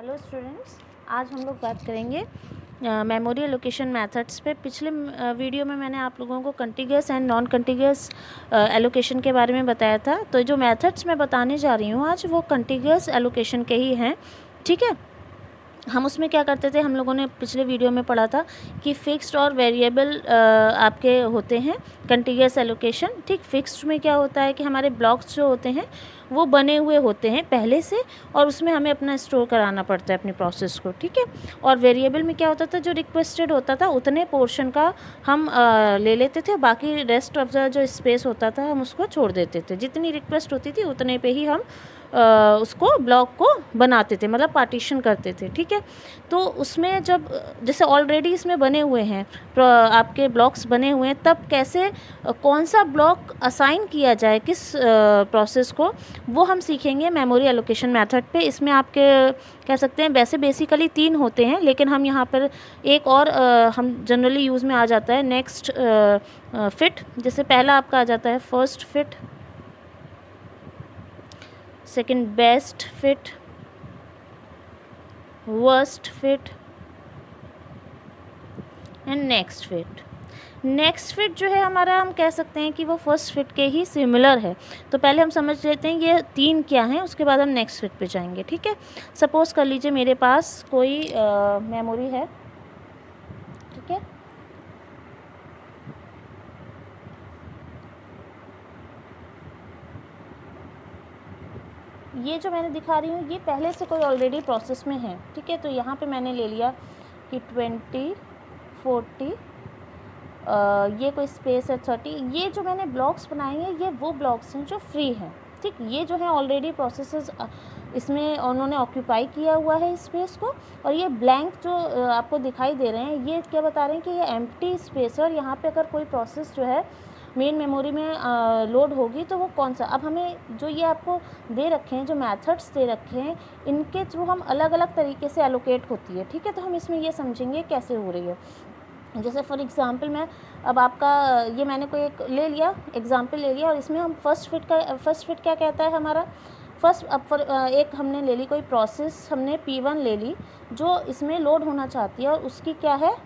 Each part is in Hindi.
हेलो स्टूडेंट्स, आज हम लोग बात करेंगे मेमोरी एलोकेशन मेथड्स पे। पिछले वीडियो में मैंने आप लोगों को कंटिग्यूअस एंड नॉन कंटिग्यूअस एलोकेशन के बारे में बताया था। तो जो मेथड्स मैं बताने जा रही हूँ आज वो कंटिग्यूअस एलोकेशन के ही हैं। ठीक है, हम उसमें क्या करते थे, हम लोगों ने पिछले वीडियो में पढ़ा था कि फिक्स्ड और वेरिएबल आपके होते हैं कंटिग्यूअस एलोकेशन। ठीक, फिक्स्ड में क्या होता है कि हमारे ब्लॉक्स जो होते हैं वो बने हुए होते हैं पहले से और उसमें हमें अपना स्टोर कराना पड़ता है अपनी प्रोसेस को। ठीक है, और वेरिएबल में क्या होता था, जो रिक्वेस्टेड होता था उतने पोर्शन का हम ले लेते थे, बाकी रेस्ट ऑफ द जो स्पेस होता था हम उसको छोड़ देते थे। जितनी रिक्वेस्ट होती थी उतने पे ही हम उसको ब्लॉक को बनाते थे, मतलब पार्टीशन करते थे। ठीक है, तो उसमें जब जैसे ऑलरेडी इसमें बने हुए हैं आपके ब्लॉक्स बने हुए हैं, तब कैसे कौन सा ब्लॉक असाइन किया जाए किस प्रोसेस को, वो हम सीखेंगे मेमोरी एलोकेशन मेथड पे। इसमें आपके कह सकते हैं वैसे बेसिकली 3 होते हैं, लेकिन हम यहाँ पर एक और हम जनरली यूज़ में आ जाता है नेक्स्ट फिट। जैसे पहला आपका आ जाता है first fit, second best fit, worst fit and next fit. Next fit जो है हमारा, हम कह सकते हैं कि वो फर्स्ट फिट के ही सिमिलर है। तो पहले हम समझ लेते हैं ये 3 क्या हैं, उसके बाद हम नेक्स्ट फिट पे जाएंगे। ठीक है, सपोज़ कर लीजिए मेरे पास कोई मेमोरी है। ठीक है, ये जो मैंने दिखा रही हूँ ये पहले से कोई ऑलरेडी प्रोसेस में है। ठीक है, तो यहाँ पे मैंने ले लिया कि 20, 40, ये कोई स्पेस है 30। ये जो मैंने ब्लॉक्स बनाए हैं ये वो ब्लॉक्स हैं जो फ्री हैं। ठीक, ये जो है ऑलरेडी प्रोसेसेस इसमें उन्होंने ऑक्यूपाई किया हुआ है स्पेस को, और ये ब्लैंक जो आपको दिखाई दे रहे हैं ये क्या बता रहे हैं कि ये एम्प्टी स्पेस है, और यहाँ पे अगर कोई प्रोसेस जो है मेन मेमोरी में लोड होगी तो वो कौन सा। अब हमें जो ये आपको दे रखे हैं, जो मेथड्स दे रखे हैं, इनके थ्रू हम अलग अलग तरीके से एलोकेट होती है। ठीक है, तो हम इसमें ये समझेंगे कैसे हो रही है। जैसे फॉर एग्ज़ाम्पल मैं अब आपका ये मैंने कोई एक ले लिया एग्ज़ाम्पल ले लिया, और इसमें हम फर्स्ट फिट क्या कहता है हमारा फर्स्ट। अब एक हमने ले ली कोई प्रोसेस, हमने P1 ले ली जो इसमें लोड होना चाहती है, और उसकी क्या है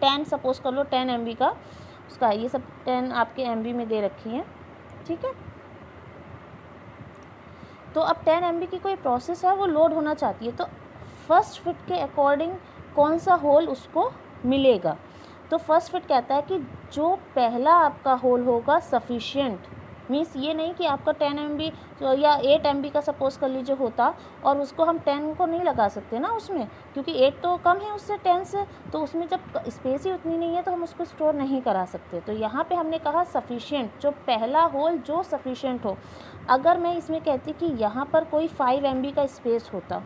10 सपोज कर लो 10 MB का उसका, ये सब 10 आपके MB में दे रखी हैं। ठीक है, तो अब 10 MB की कोई प्रोसेस है वो लोड होना चाहती है, तो फर्स्ट फिट के अकॉर्डिंग कौन सा होल उसको मिलेगा। तो फर्स्ट फिट कहता है कि जो पहला आपका होल होगा सफिशिएंट, मीन्स ये नहीं कि आपका 10 MB या 8 MB का सपोज कर लीजिए होता, और उसको हम 10 को नहीं लगा सकते ना उसमें, क्योंकि 8 तो कम है उससे 10 से, तो उसमें जब स्पेस ही उतनी नहीं है तो हम उसको स्टोर नहीं करा सकते। तो यहाँ पे हमने कहा सफिशिएंट, जो पहला होल जो सफिशिएंट हो। अगर मैं इसमें कहती कि यहाँ पर कोई 5 MB का स्पेस होता,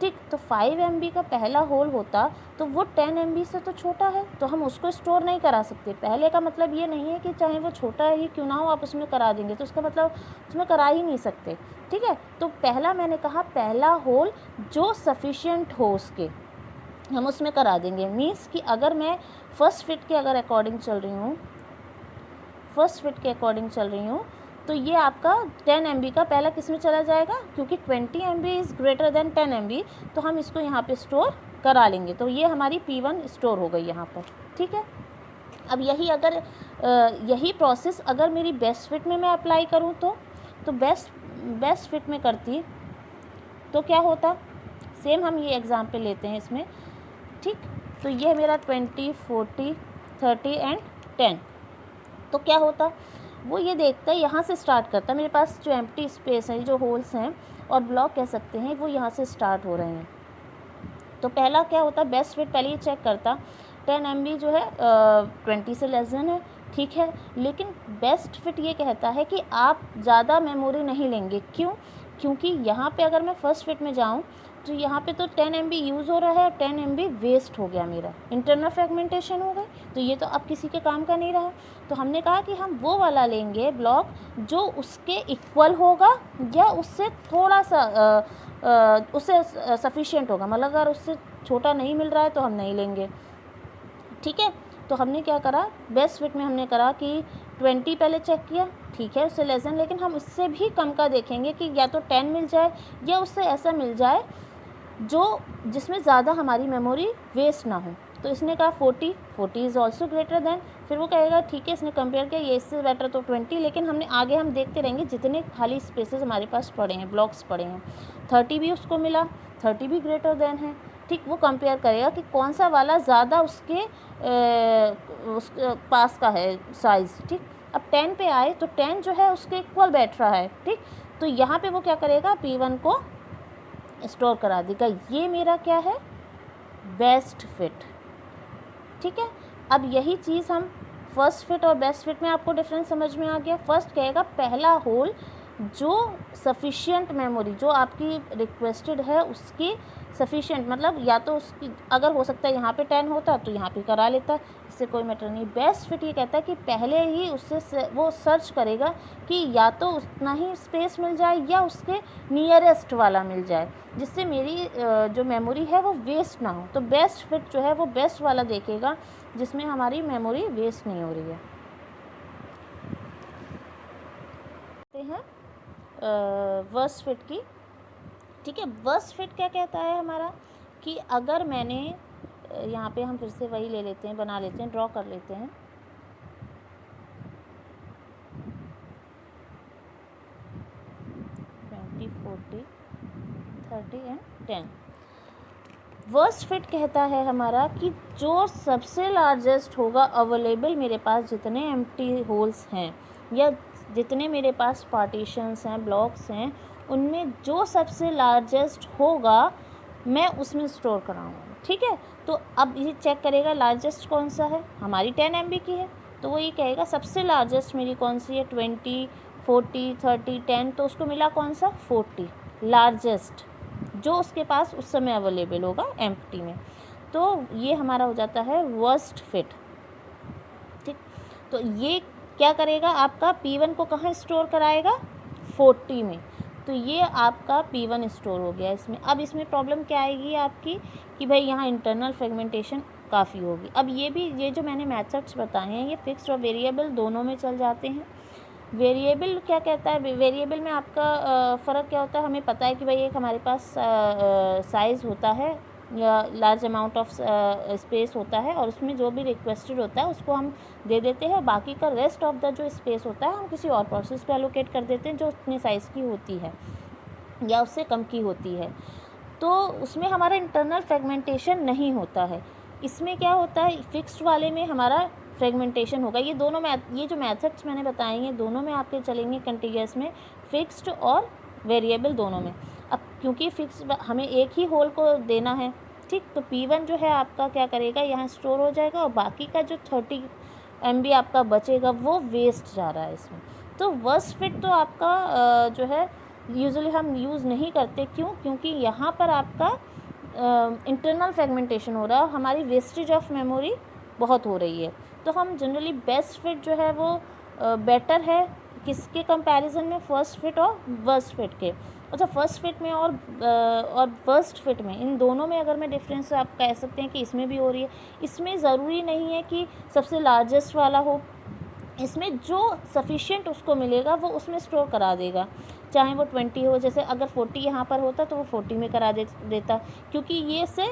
ठीक, तो 5 MB का पहला होल होता तो वो 10 MB से तो छोटा है, तो हम उसको स्टोर नहीं करा सकते। पहले का मतलब ये नहीं है कि चाहे वो छोटा ही क्यों ना हो आप उसमें करा देंगे, तो उसका मतलब उसमें करा ही नहीं सकते। ठीक है, तो पहला मैंने कहा पहला होल जो सफिशिएंट हो उसके हम उसमें करा देंगे। मीन्स कि अगर मैं फर्स्ट फिट के अगर अकॉर्डिंग चल रही हूँ, फर्स्ट फिट के अकॉर्डिंग चल रही हूँ, तो ये आपका 10 MB का पहला किस में चला जाएगा, क्योंकि 20 MB is greater than 10 MB, तो हम इसको यहाँ पे स्टोर करा लेंगे। तो ये हमारी P1 स्टोर हो गई यहाँ पर। ठीक है, अब यही अगर यही प्रोसेस अगर मेरी बेस्ट फिट में मैं अप्लाई करूँ तो बेस्ट फिट में करती तो क्या होता, सेम हम ये एग्जाम्पल लेते हैं इसमें। ठीक, तो ये मेरा 20, 40, 30 एंड 10। तो क्या होता, वो ये देखता है यहाँ से स्टार्ट करता है, मेरे पास जो एम्प्टी स्पेस है, जो होल्स हैं और ब्लॉक कह सकते हैं, वो यहाँ से स्टार्ट हो रहे हैं। तो पहला क्या होता है, बेस्ट फिट पहले ये चेक करता 10 MB जो है 20 से लेस देन है। ठीक है, लेकिन बेस्ट फिट ये कहता है कि आप ज़्यादा मेमोरी नहीं लेंगे। क्यों, क्योंकि यहाँ पे अगर मैं फर्स्ट फिट में जाऊँ तो यहाँ पे तो 10 MB यूज़ हो रहा है, 10 MB वेस्ट हो गया, मेरा इंटरनल फ्रेगमेंटेशन हो गई, तो ये तो अब किसी के काम का नहीं रहा। तो हमने कहा कि हम वो वाला लेंगे ब्लॉक जो उसके इक्वल होगा या उससे थोड़ा सा उससे सफिशिएंट होगा, मतलब अगर उससे छोटा नहीं मिल रहा है तो हम नहीं लेंगे। ठीक है, तो हमने क्या करा, बेस्ट फिट में हमने करा कि 20 पहले चेक किया, ठीक है, उससे लेस देन, लेकिन हम उससे भी कम का देखेंगे कि या तो 10 मिल जाए या उससे ऐसा मिल जाए जो जिसमें ज़्यादा हमारी मेमोरी वेस्ट ना हो। तो इसने कहा 40 इज़ ऑल्सो ग्रेटर देन, फिर वो कहेगा ठीक है, इसने कंपेयर किया, ये इससे बेटर तो 20, लेकिन हमने आगे हम देखते रहेंगे जितने खाली स्पेसेस हमारे पास पड़े हैं, ब्लॉक्स पड़े हैं, 30 भी उसको मिला, 30 भी ग्रेटर देन है, ठीक। वो कंपेयर करेगा कि कौन सा वाला ज़्यादा उसके पास का है साइज़, ठीक। अब 10 पे आए तो 10 जो है उसके इक्वल बैठ रहा है, ठीक। तो यहाँ पे वो क्या करेगा, P1 को स्टोर करा देगा। ये मेरा क्या है, बेस्ट फिट, ठीक है। अब यही चीज़ हम फर्स्ट फिट और बेस्ट फिट में, आपको डिफरेंस समझ में आ गया। फर्स्ट कहेगा पहला होल जो सफिशिएंट मेमोरी जो आपकी रिक्वेस्टेड है उसकी सफिशिएंट, मतलब या तो उसकी अगर हो सकता है यहाँ पे 10 होता तो यहाँ पे करा लेता, इससे कोई मैटर नहीं। बेस्ट फिट ये कहता है कि पहले ही उससे वो सर्च करेगा कि या तो उतना ही स्पेस मिल जाए या उसके नियरेस्ट वाला मिल जाए, जिससे मेरी जो मेमोरी है वो वेस्ट ना हो। तो बेस्ट फिट जो है वो बेस्ट वाला देखेगा जिसमें हमारी मेमोरी वेस्ट नहीं हो रही है। हैं वर्स्ट फिट की, ठीक है। वर्स्ट फिट क्या कहता है हमारा कि अगर मैंने यहाँ पे हम फिर से वही ले लेते हैं, बना लेते हैं, ड्रॉ कर लेते हैं। Twenty, 40, 30 and 10। वर्स्ट फिट कहता है हमारा कि जो सबसे लार्जेस्ट होगा अवेलेबल मेरे पास जितने एम्प्टी होल्स हैं या जितने मेरे पास पार्टीशंस हैं, ब्लॉक्स हैं, उनमें जो सबसे लार्जेस्ट होगा मैं उसमें स्टोर कराऊंगा, ठीक है। तो अब ये चेक करेगा लार्जेस्ट कौन सा है, हमारी 10 MB की है, तो वो ये कहेगा सबसे लार्जेस्ट मेरी कौन सी है, 20, 40, 30, 10, तो उसको मिला कौन सा, 40 लार्जेस्ट जो उसके पास उस समय अवेलेबल होगा एम्प्टी में। तो ये हमारा हो जाता है वर्स्ट फिट, ठीक। तो ये क्या करेगा, आपका P1 को कहाँ स्टोर कराएगा, 40 में। तो ये आपका P1 स्टोर हो गया इसमें। अब इसमें प्रॉब्लम क्या आएगी आपकी कि भाई यहाँ इंटरनल फ्रेगमेंटेशन काफ़ी होगी। अब ये जो मैंने मेथड्स बताए हैं ये फिक्स्ड और वेरिएबल दोनों में चल जाते हैं। वेरिएबल क्या कहता है, वेरिएबल में आपका फ़र्क क्या होता है, हमें पता है कि भाई एक हमारे पास साइज़ होता है या लार्ज अमाउंट ऑफ स्पेस होता है और उसमें जो भी रिक्वेस्टेड होता है उसको हम दे देते हैं, बाकी का रेस्ट ऑफ द जो स्पेस होता है हम किसी और प्रोसेस को एलोकेट कर देते हैं जो उतने साइज़ की होती है या उससे कम की होती है। तो उसमें हमारा इंटरनल फ्रेगमेंटेशन नहीं होता है। इसमें क्या होता है, फिक्स्ड वाले में हमारा फ्रेगमेंटेशन होगा। ये दोनों ये जो मेथड्स मैंने बताए हैं दोनों में आपके चलेंगे कंटिन्यूअस में, फिक्स्ड और वेरिएबल दोनों में। अब क्योंकि फिक्स्ड हमें एक ही होल को देना है, ठीक, तो P1 जो है आपका क्या करेगा, यहाँ स्टोर हो जाएगा और बाकी का जो 30 MB आपका बचेगा वो वेस्ट जा रहा है इसमें। तो वर्स्ट फिट तो आपका जो है यूजुअली हम यूज़ नहीं करते, क्यों, क्योंकि यहाँ पर आपका इंटरनल फ्रेगमेंटेशन हो रहा है, हमारी वेस्टेज ऑफ मेमोरी बहुत हो रही है। तो हम जनरली बेस्ट फिट जो है वो बेटर है किसके कंपैरिजन में, फर्स्ट फिट और वर्स्ट फिट के। अच्छा, फर्स्ट फिट में और वर्स्ट फिट में, इन दोनों में अगर मैं डिफरेंस आप कह सकते हैं कि इसमें भी हो रही है। इसमें ज़रूरी नहीं है कि सबसे लार्जेस्ट वाला हो, इसमें जो सफिशिएंट उसको मिलेगा वो उसमें स्टोर करा देगा, चाहे वो 20 हो। जैसे अगर 40 यहाँ पर होता तो वो 40 में करा देता, क्योंकि ये से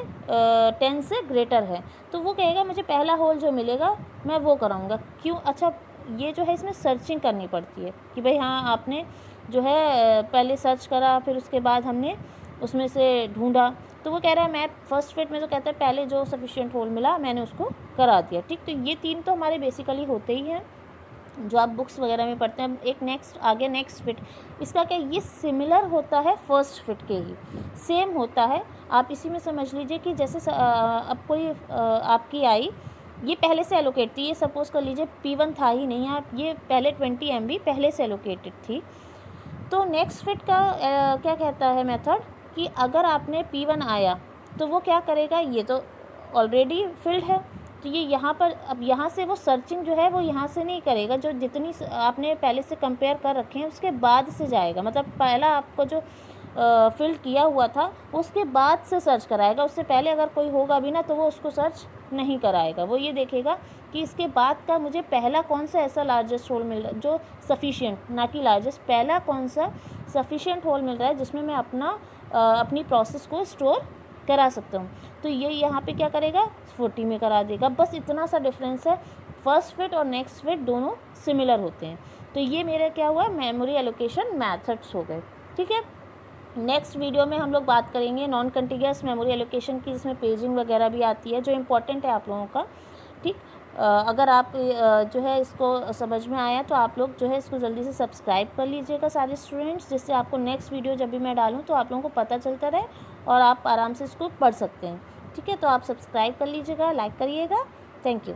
10 से ग्रेटर है। तो वो कहेगा मुझे पहला होल जो मिलेगा मैं वो कराऊंगा। क्यों, अच्छा ये जो है इसमें सर्चिंग करनी पड़ती है कि भाई हाँ आपने जो है पहले सर्च करा, फिर उसके बाद हमने उसमें से ढूंढा। तो वो कह रहा है मैं फर्स्ट फिट में जो कहता है पहले जो सफिशिएंट होल मिला मैंने उसको करा दिया, ठीक। तो ये तीन तो हमारे बेसिकली होते ही हैं जो आप बुक्स वगैरह में पढ़ते हैं। एक नेक्स्ट फिट, इसका क्या, ये सिमिलर होता है फर्स्ट फिट के ही, सेम होता है। आप इसी में समझ लीजिए कि जैसे अब कोई आपकी आई, ये पहले से एलोकेट थी, ये सपोज़ कर लीजिए P1 था ही नहीं, आप ये पहले 20 MB पहले से एलोकेटेड थी। तो नेक्स्ट फिट का क्या कहता है मेथड कि अगर आपने P1 आया तो वो क्या करेगा, ये तो ऑलरेडी फिल्ड है, तो ये यहाँ पर अब यहाँ से वो सर्चिंग जो है वो यहाँ से नहीं करेगा, जो जितनी आपने पहले से कंपेयर कर रखे हैं उसके बाद से जाएगा। मतलब पहला आपको जो फिल किया हुआ था उसके बाद से सर्च कराएगा। उससे पहले अगर कोई होगा भी ना तो वो उसको सर्च नहीं कराएगा। वो ये देखेगा कि इसके बाद का मुझे पहला कौन सा ऐसा लार्जेस्ट होल मिल रहा है जो सफिशिएंट, ना कि लार्जेस्ट, पहला कौन सा सफिशिएंट होल मिल रहा है जिसमें मैं अपनी प्रोसेस को स्टोर करा सकता हूँ। तो ये यहाँ पे क्या करेगा, 40 में करा देगा। बस इतना सा डिफरेंस है। फर्स्ट फिट और नेक्स्ट फिट दोनों सिमिलर होते हैं। तो ये मेरा क्या हुआ, मेमोरी एलोकेशन मेथड्स हो गए। ठीक है, नेक्स्ट वीडियो में हम लोग बात करेंगे नॉन कंटिग्यूअस मेमोरी एलोकेशन की, जिसमें पेजिंग वगैरह भी आती है जो इम्पोर्टेंट है आप लोगों का। ठीक, अगर आप जो है इसको समझ में आया तो आप लोग जो है इसको जल्दी से सब्सक्राइब कर लीजिएगा सारे स्टूडेंट्स, जिससे आपको नेक्स्ट वीडियो जब भी मैं डालूँ तो आप लोगों को पता चलता रहे और आप आराम से इसको पढ़ सकते हैं। ठीक है, तो आप सब्सक्राइब कर लीजिएगा, लाइक करिएगा। Thank you.